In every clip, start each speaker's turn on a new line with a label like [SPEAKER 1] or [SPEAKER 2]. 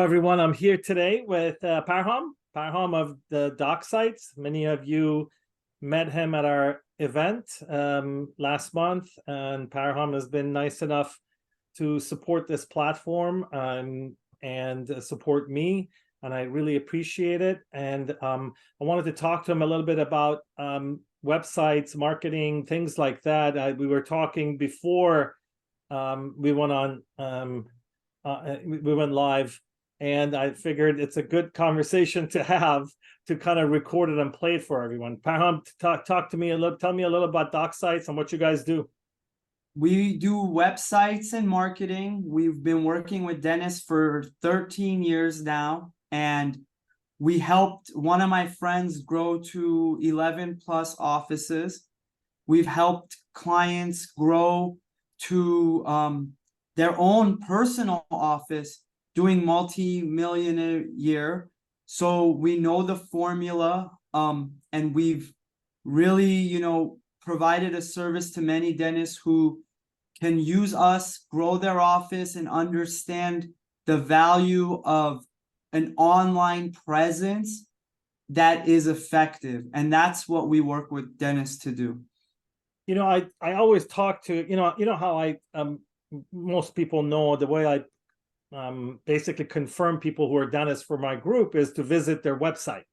[SPEAKER 1] everyone. I'm here today with Parham of the Docsites. Many of you met him at our event last month, and Parham has been nice enough to support this platform and support me, and I really appreciate it. And I wanted to talk to him a little bit about websites, marketing, things like that. We were talking before we went on. We went live, and I figured it's a good conversation to have to kind of record it and play it for everyone. Parham, talk to me a little, tell me a little about Docsites and what you guys do.
[SPEAKER 2] We do websites and marketing. We've been working with dentists for 13 years now, and we helped one of my friends grow to 11 plus offices. We've helped clients grow to their own personal office, doing multi-million a year. So we know the formula, and we've really, provided a service to many dentists who can use us, grow their office, and understand the value of an online presence that is effective. And that's what we work with dentists to do.
[SPEAKER 1] I always talk to, how most people know the way I basically confirm people who are dentists for my group is to visit their website.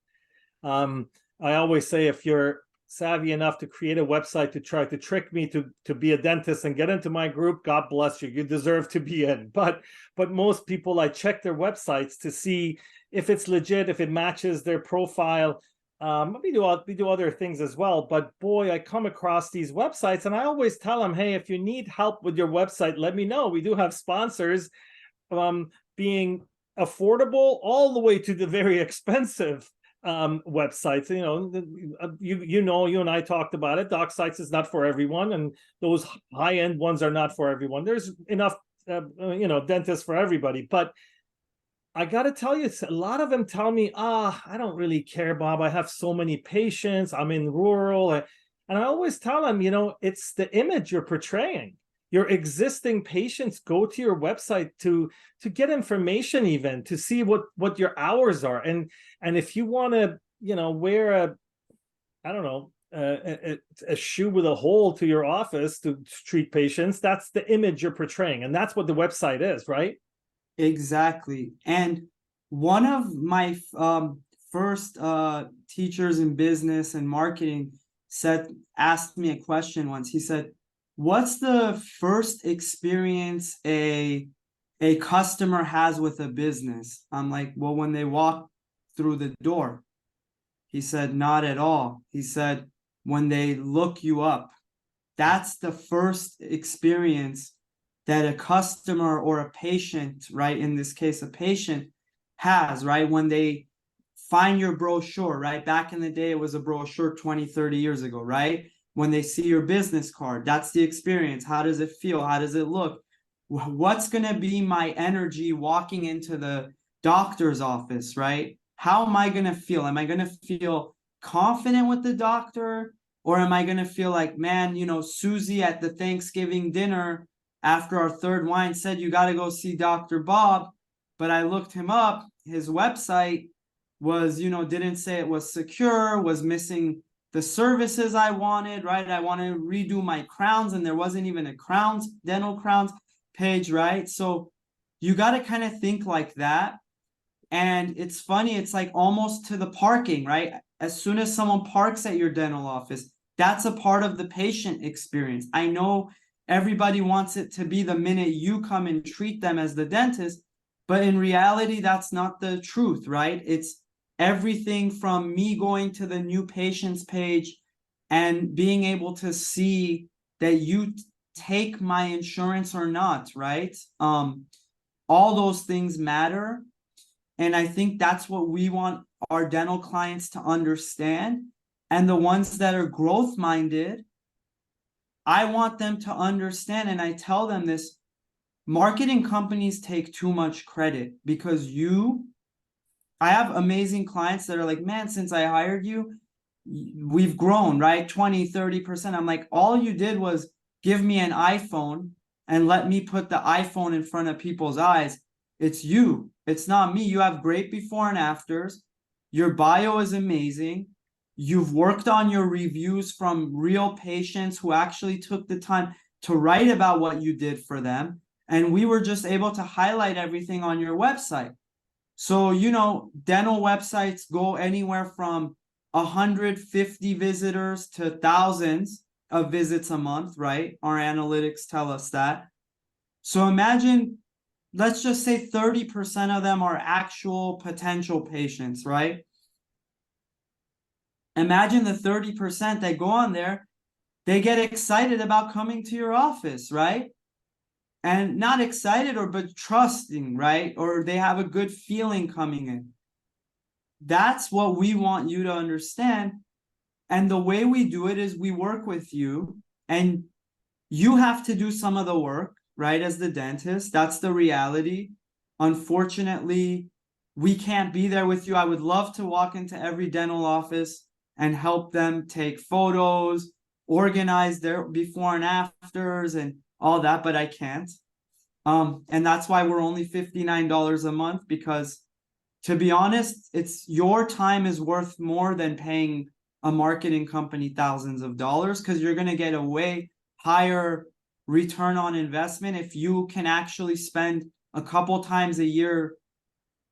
[SPEAKER 1] I always say, if you're savvy enough to create a website to try to trick me to be a dentist and get into my group, God bless you, you deserve to be in. But most people, I check their websites to see if it's legit, if it matches their profile. We do other things as well, but boy, I come across these websites and I always tell them, hey, if you need help with your website, let me know. We do have sponsors, being affordable all the way to the very expensive websites. You and I talked about it. Docsites is not for everyone, and those high-end ones are not for everyone. There's enough dentists for everybody, but I got to tell you, a lot of them tell me, I don't really care, Bob. I have so many patients. I'm in rural. And I always tell them, it's the image you're portraying. Your existing patients go to your website to get information, even to see what your hours are. And if you want to, wear a shoe with a hole to your office to treat patients, that's the image you're portraying. And that's what the website is, right?
[SPEAKER 2] Exactly. And one of my first teachers in business and marketing asked me a question once. He said, what's the first experience a customer has with a business? I'm like, well, when they walk through the door. He said, not at all. He said, when they look you up. That's the first experience that a customer or a patient, right, in this case, a patient has, right, when they find your brochure, right? Back in the day, it was a brochure 20, 30 years ago, right? When they see your business card, that's the experience. How does it feel? How does it look? What's going to be my energy walking into the doctor's office, right? How am I going to feel? Am I going to feel confident with the doctor? Or am I going to feel like, man, Susie at the Thanksgiving dinner after our third wine said, you got to go see Dr. Bob. But I looked him up. His website was, didn't say it was secure, was missing the services I wanted, right? I want to redo my crowns, and there wasn't even a dental crowns page, right? So you got to kind of think like that. And it's funny, it's like almost to the parking, right? As soon as someone parks at your dental office, that's a part of the patient experience. I know everybody wants it to be the minute you come and treat them as the dentist, but in reality, that's not the truth, right? It's everything from me going to the new patients page and being able to see that you take my insurance or not, right? All those things matter. And I think that's what we want our dental clients to understand. And the ones that are growth minded, I want them to understand, and I tell them this, marketing companies take too much credit because I have amazing clients that are like, man, since I hired you, we've grown, right? 20, 30%. I'm like, all you did was give me an iPhone and let me put the iPhone in front of people's eyes. It's you. It's not me. You have great before and afters. Your bio is amazing. You've worked on your reviews from real patients who actually took the time to write about what you did for them. And we were just able to highlight everything on your website. So, dental websites go anywhere from 150 visitors to thousands of visits a month, right? Our analytics tell us that. So imagine, let's just say 30% of them are actual potential patients, right? Imagine the 30% that go on there, they get excited about coming to your office, right? And not excited but trusting, right? Or they have a good feeling coming in. That's what we want you to understand. And the way we do it is we work with you, and you have to do some of the work, right? As the dentist, that's the reality. Unfortunately, we can't be there with you. I would love to walk into every dental office and help them take photos, organize their before and afters and all that, but I can't. And that's why we're only $59 a month, because to be honest, it's your time is worth more than paying a marketing company thousands of dollars, because you're going to get a way higher return on investment if you can actually spend a couple times a year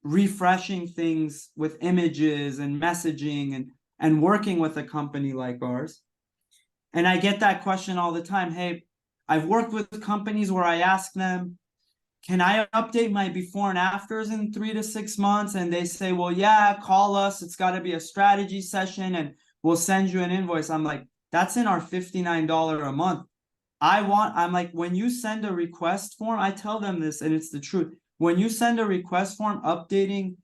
[SPEAKER 2] refreshing things with images and messaging and working with a company like ours. And I get that question all the time. Hey, I've worked with companies where I ask them, can I update my before and afters in 3 to 6 months? And they say, well, yeah, call us. It's got to be a strategy session and we'll send you an invoice. I'm like, that's in our $59 a month. I'm like, when you send a request form, I tell them this, and it's the truth. When you send a request form updating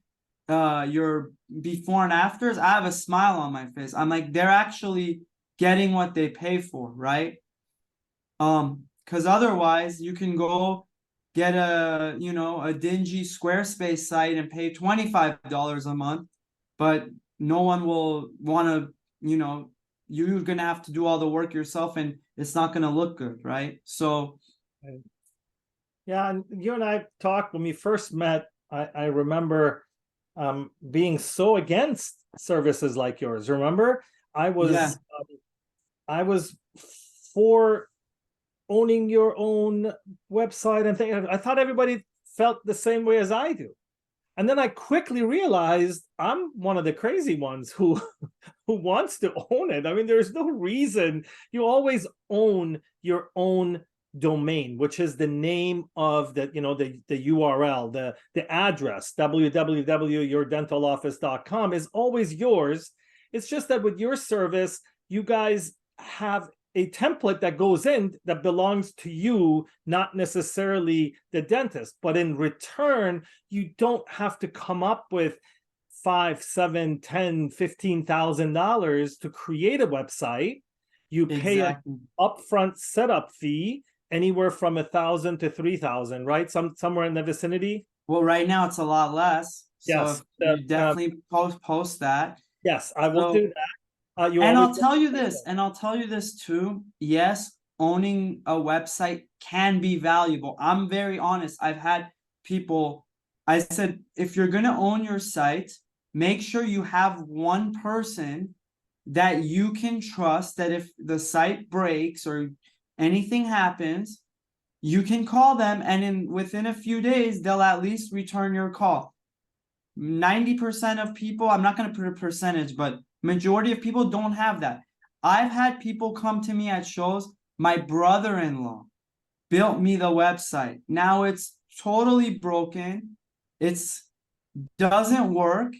[SPEAKER 2] your before and afters, I have a smile on my face. I'm like, they're actually getting what they pay for, right? Because otherwise you can go get a dingy Squarespace site and pay $25 a month, but no one will want to, you're going to have to do all the work yourself and it's not going to look good, right? So
[SPEAKER 1] yeah, and you and I talked when we first met. I remember being so against services like yours. Remember, I was
[SPEAKER 2] yeah,
[SPEAKER 1] I was for owning your own website and things. I thought everybody felt the same way as I do. And then I quickly realized I'm one of the crazy ones who who wants to own it. I mean, there's no reason. You always own your own domain, which is the name of the URL, the address, www.yourdentалoffice.com is always yours. It's just that with your service, you guys have a template that goes in that belongs to you, not necessarily the dentist. But in return, you don't have to come up with $5, $7, $10, $15,000 to create a website. You pay
[SPEAKER 2] exactly.
[SPEAKER 1] an upfront setup fee, anywhere from $1,000 to $3,000, right? Somewhere in the vicinity.
[SPEAKER 2] Well, right now it's a lot less. So
[SPEAKER 1] Yes,
[SPEAKER 2] you definitely post that.
[SPEAKER 1] yes, I will
[SPEAKER 2] So,
[SPEAKER 1] do that. You
[SPEAKER 2] and
[SPEAKER 1] always
[SPEAKER 2] I'll tell you this too. Yes, owning a website can be valuable. I'm very honest. I've had people, I said, if you're going to own your site, make sure you have one person that you can trust, that if the site breaks or anything happens, you can call them and within a few days, they'll at least return your call. 90% of people, I'm not going to put a percentage, but majority of people don't have that. I've had people come to me at shows. My brother-in-law built me the website. Now it's totally broken. It's doesn't work.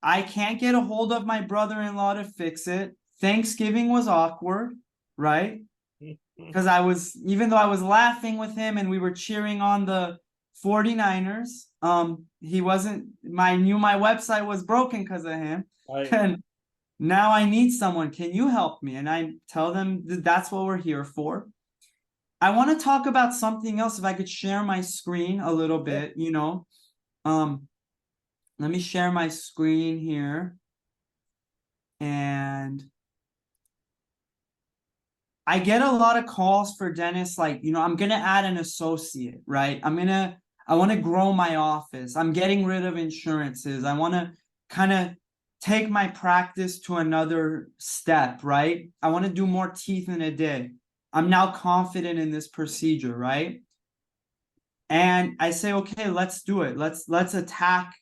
[SPEAKER 2] I can't get a hold of my brother-in-law to fix it. Thanksgiving was awkward, right? Because even though I was laughing with him and we were cheering on the 49ers, he wasn't, knew my website was broken because of him.
[SPEAKER 1] Right.
[SPEAKER 2] And now I need someone. Can you help me? And I tell them that's what we're here for. I want to talk about something else. If I could share my screen a little bit, let me share my screen here. And I get a lot of calls for dentists, like, I'm going to add an associate, right? I want to grow my office. I'm getting rid of insurances. I want to kind of take my practice to another step, right? I want to do more teeth in a day. I'm now confident in this procedure, right? And I say, okay, let's do it. Let's attack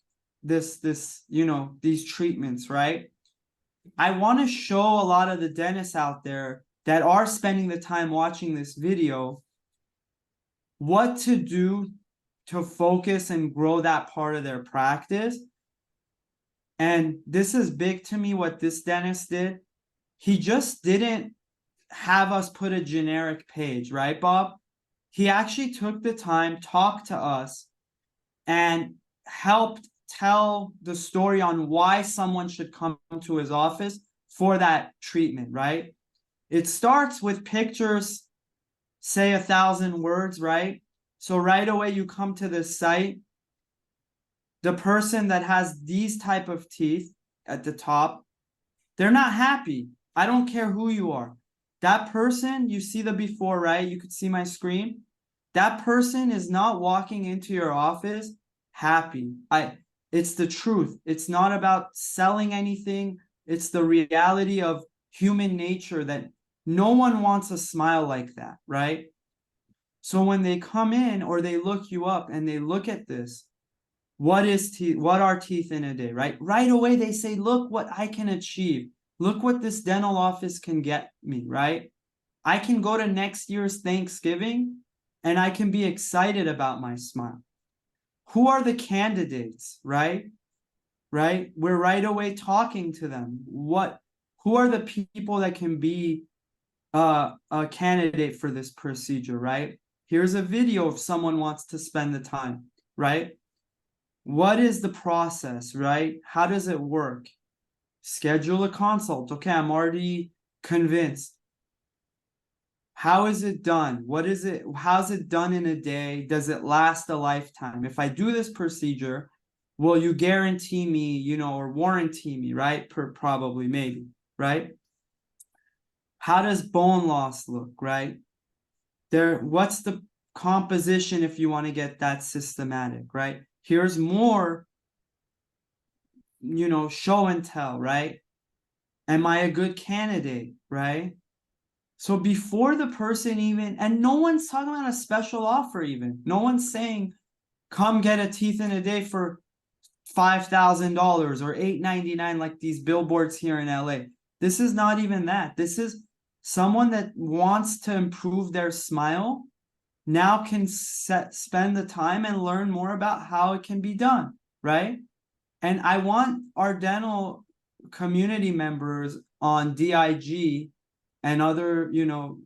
[SPEAKER 2] this, these treatments, right? I want to show a lot of the dentists out there that are spending the time watching this video what to do to focus and grow that part of their practice. And this is big to me, what this dentist did. He just didn't have us put a generic page, right, Bob? He actually took the time, talked to us, and helped tell the story on why someone should come to his office for that treatment, right? It starts with pictures, say 1,000 words, right? So right away you come to this site. The person that has these type of teeth at the top, they're not happy. I don't care who you are. That person, you see the before, right? You could see my screen. That person is not walking into your office happy. It's the truth. It's not about selling anything. It's the reality of human nature that no one wants a smile like that, right? So when they come in or they look you up and they look at this, what are teeth in a day, right? Right away they say, look what I can achieve. Look what this dental office can get me, right? I can go to next year's Thanksgiving and I can be excited about my smile. Who are the candidates, right? Right? We're right away talking to them. Who are the people that can be a candidate for this procedure, right? Here's a video if someone wants to spend the time, right? What is the process, right? How does it work? Schedule a consult. Okay, I'm already convinced. How is it done? What is it? How's it done in a day? Does it last a lifetime? If I do this procedure, will you guarantee me, or warranty me, right? Probably, maybe, right? How does bone loss look, right? What's the composition if you want to get that systematic, right? Here's more, show and tell, right? Am I a good candidate, right? So before the person even, and no one's talking about a special offer even. No one's saying, come get a teeth in a day for $5,000 or $899 like these billboards here in LA. This is not even that. This is someone that wants to improve their smile now can spend the time and learn more about how it can be done, right? And I want our dental community members on DIG and other,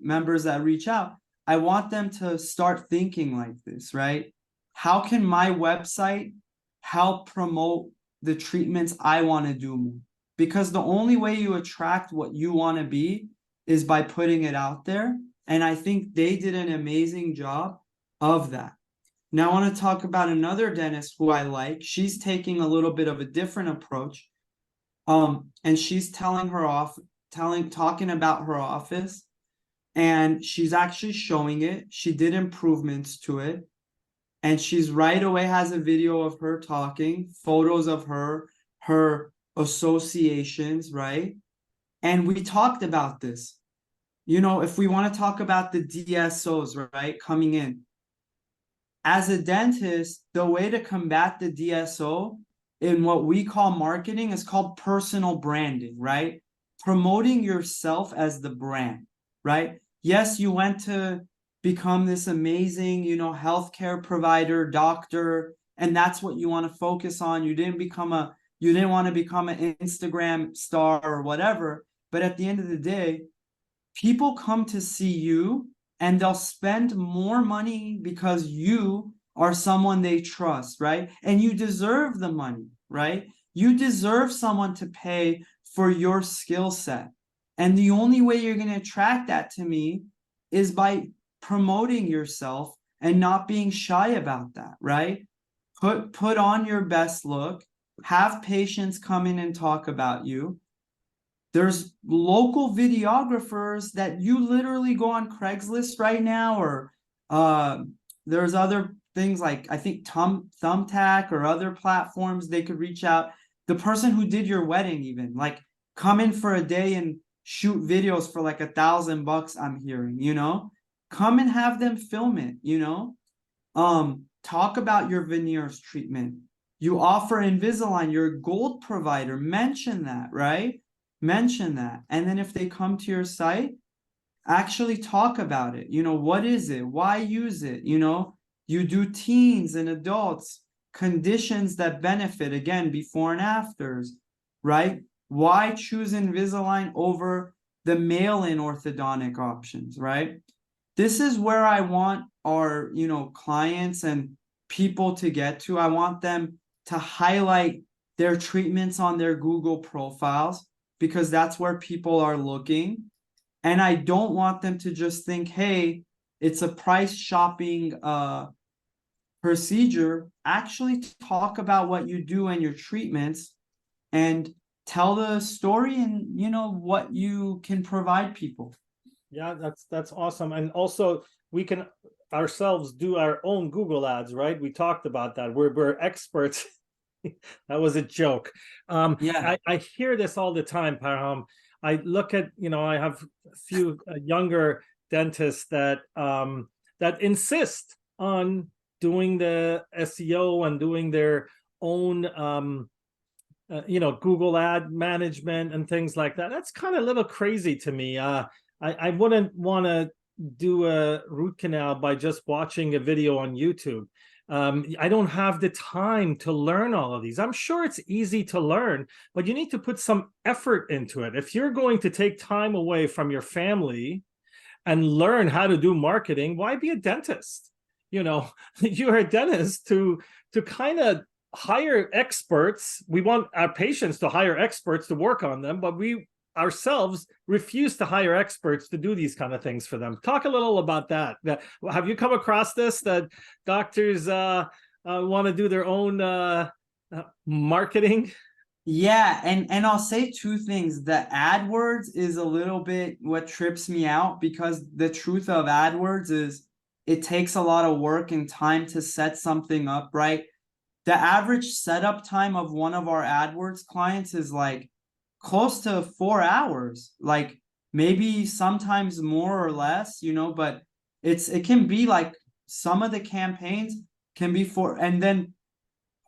[SPEAKER 2] members that reach out, I want them to start thinking like this, right? How can my website help promote the treatments I want to do more? Because the only way you attract what you want to be is by putting it out there. And I think they did an amazing job of that. Now I want to talk about another dentist who I like. She's taking a little bit of a different approach. And she's talking about her office, and she's actually showing it. She did improvements to it. And she's right away has a video of her talking, photos of her associations, right? And we talked about this. If we want to talk about the DSOs, right, coming in. As a dentist, the way to combat the DSO in what we call marketing is called personal branding, right? Promoting yourself as the brand, right? Yes, you went to become this amazing, healthcare provider, doctor, and that's what you want to focus on. You didn't want to become an Instagram star or whatever. But at the end of the day, people come to see you and they'll spend more money because you are someone they trust, right? And you deserve the money, right? You deserve someone to pay for your skill set. And the only way you're going to attract that to me is by promoting yourself and not being shy about that, right? Put on your best look, have patients come in and talk about you. There's local videographers that you literally go on Craigslist right now, or there's other things like, I think Thumbtack or other platforms, they could reach out. The person who did your wedding, even like, come in for a day and shoot videos for like $1,000, I'm hearing, you know, come and have them film it, you know. Talk about your veneers treatment. You offer Invisalign, you're a gold provider, mention that, right? Mention that. And then if they come to your site, actually talk about it. You know, what is it? Why use it? You know, you do teens and adults, conditions that benefit, again, before and afters, right? Why choose Invisalign over the mail-in orthodontic options, right? This is where I want our, you know, clients and people to get to. I want them to highlight their treatments on their Google profiles, because that's where people are looking. And I don't want them to just think, hey, it's a price shopping procedure. Actually talk about what you do and your treatments, and tell the story and, you know, what you can provide people.
[SPEAKER 1] Yeah, that's awesome. And also we can ourselves do our own Google ads, right? We talked about that. We're experts. That was a joke.
[SPEAKER 2] Yeah.
[SPEAKER 1] I hear this all the time, Parham. I look at, you know, I have a few younger dentists that that insist on doing the SEO and doing their own you know, Google ad management and things like that. That's kind of a little crazy to me. I wouldn't want to do a root canal by just watching a video on YouTube. I don't have the time to learn all of these. I'm sure it's easy to learn, but you need to put some effort into it. If you're going to take time away from your family and learn how to do marketing, why be a dentist? You know, you're a dentist to kind of hire experts. We want our patients to hire experts to work on them, but we ourselves refuse to hire experts to do these kind of things for them. Talk a little about that. Have you come across this, that doctors want to do their own marketing?
[SPEAKER 2] Yeah, and I'll say two things. The AdWords is a little bit what trips me out, because the truth of AdWords is it takes a lot of work and time to set something up, right? The average setup time of one of our AdWords clients is like close to 4 hours, like maybe sometimes more or less, you know, but it can be like, some of the campaigns can be for, and then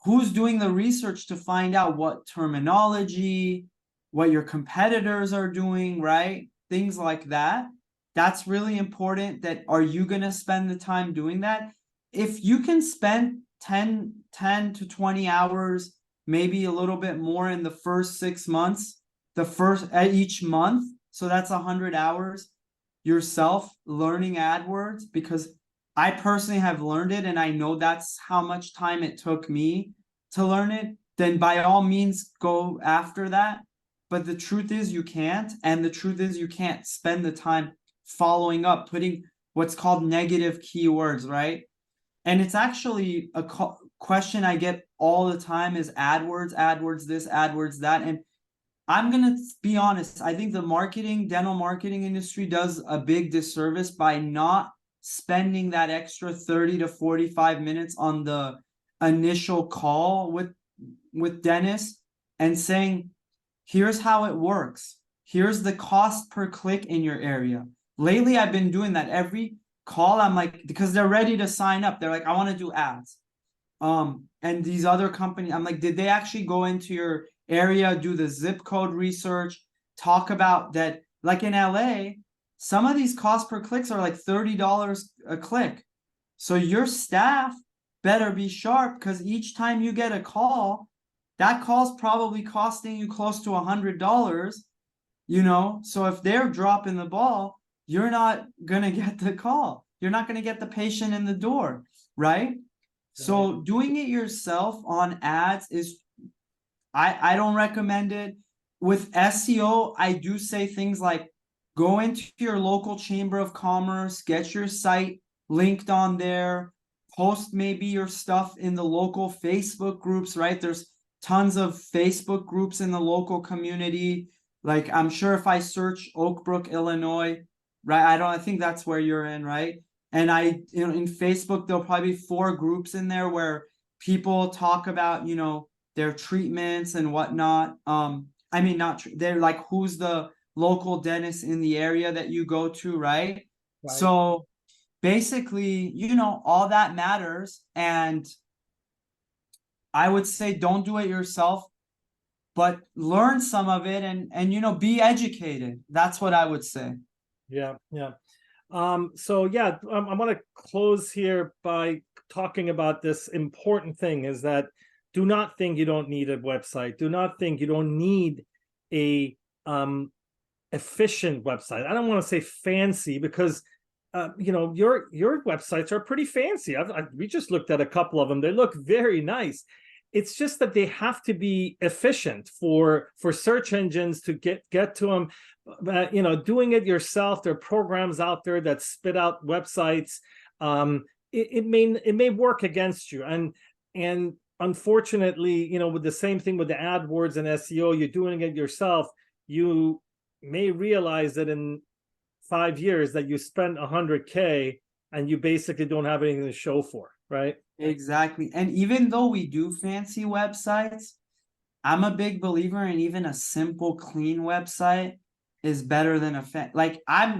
[SPEAKER 2] who's doing the research to find out what terminology, what your competitors are doing, right? Things like that. That's really important. That, are you going to spend the time doing that? If you can spend 10 to 20 hours, maybe a little bit more in the first 6 months, each month, so that's 100 hours yourself learning AdWords, because I personally have learned it and I know that's how much time it took me to learn it, then by all means go after that. But the truth is you can't, and the truth is you can't spend the time following up, putting what's called negative keywords, right? And it's actually a question I get all the time is AdWords, AdWords this, AdWords that. And I'm going to be honest, I think the dental marketing industry does a big disservice by not spending that extra 30 to 45 minutes on the initial call with dentists and saying, here's how it works. Here's the cost per click in your area. Lately, I've been doing that every call. I'm like, because they're ready to sign up. They're like, I want to do ads. And these other companies, I'm like, did they actually go into your area, do the zip code research, talk about that? Like in LA, some of these cost per clicks are like $30 a click. So your staff better be sharp, because each time you get a call, that call's probably costing you close to $100, you know? So if they're dropping the ball, you're not going to get the call. You're not going to get the patient in the door, right? So doing it yourself on ads is, I don't recommend it. With SEO, I do say things like, go into your local chamber of commerce, get your site linked on there, post maybe your stuff in the local Facebook groups, right? There's tons of Facebook groups in the local community. Like, I'm sure if I search Oak Brook, Illinois, right? I think that's where you're in, right? And in Facebook, there'll probably be 4 groups in there where people talk about, their treatments and whatnot. I mean, they're like, who's the local dentist in the area that you go to, right? So basically, all that matters. And I would say don't do it yourself, but learn some of it and be educated. That's what I would say.
[SPEAKER 1] Yeah. So yeah, I want to close here by talking about this important thing, is that do not think you don't need a website. Do not think you don't need a efficient website. I don't want to say fancy, because your websites are pretty fancy. We just looked at a couple of them. They look very nice. It's just that they have to be efficient for search engines to get to them. Doing it yourself, there are programs out there that spit out websites. It may work against you, and unfortunately, with the same thing with the AdWords and SEO, you're doing it yourself. You may realize that in 5 years that you spent $100K and you basically don't have anything to show for, right?
[SPEAKER 2] Exactly. And even though we do fancy websites, I'm a big believer in even a simple, clean website is better than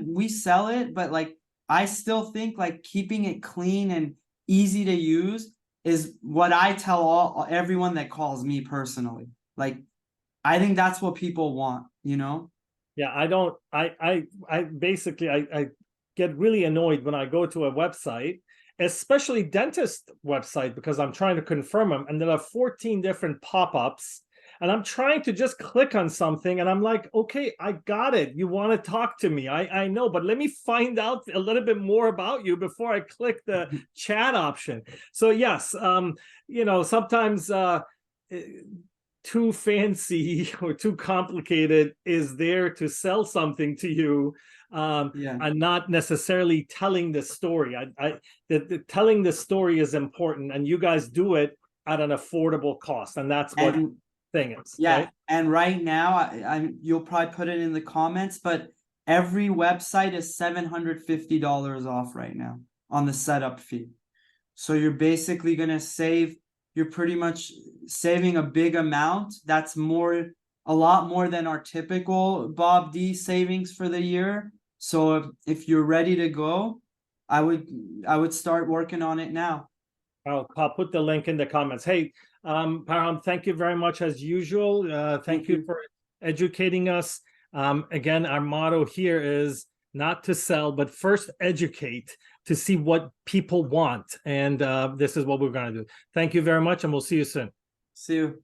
[SPEAKER 2] we sell it, but like I still think like keeping it clean and easy to use is what I tell everyone that calls me personally. Like I think that's what people want,
[SPEAKER 1] Yeah, I basically get really annoyed when I go to a website, especially dentist website, because I'm trying to confirm them, and there are 14 different pop-ups, and I'm trying to just click on something, and I'm like, okay, I got it. You want to talk to me. I know, but let me find out a little bit more about you before I click the chat option. So yes, sometimes too fancy or too complicated is there to sell something to you, and not necessarily telling the story. The telling the story is important, and you guys do it at an affordable cost, and that's what thing is.
[SPEAKER 2] Yeah,
[SPEAKER 1] right?
[SPEAKER 2] and right now, you'll probably put it in the comments, but every website is $750 off right now on the setup fee. So you're basically gonna you're pretty much saving a big amount. That's a lot more than our typical Bob D savings for the year. So if you're ready to go, I would start working on it now.
[SPEAKER 1] I'll put the link in the comments. Hey, Parham, thank you very much as usual. Thank you for educating us. Again, our motto here is not to sell, but first educate to see what people want. And this is what we're going to do. Thank you very much, and we'll see you soon.
[SPEAKER 2] See you.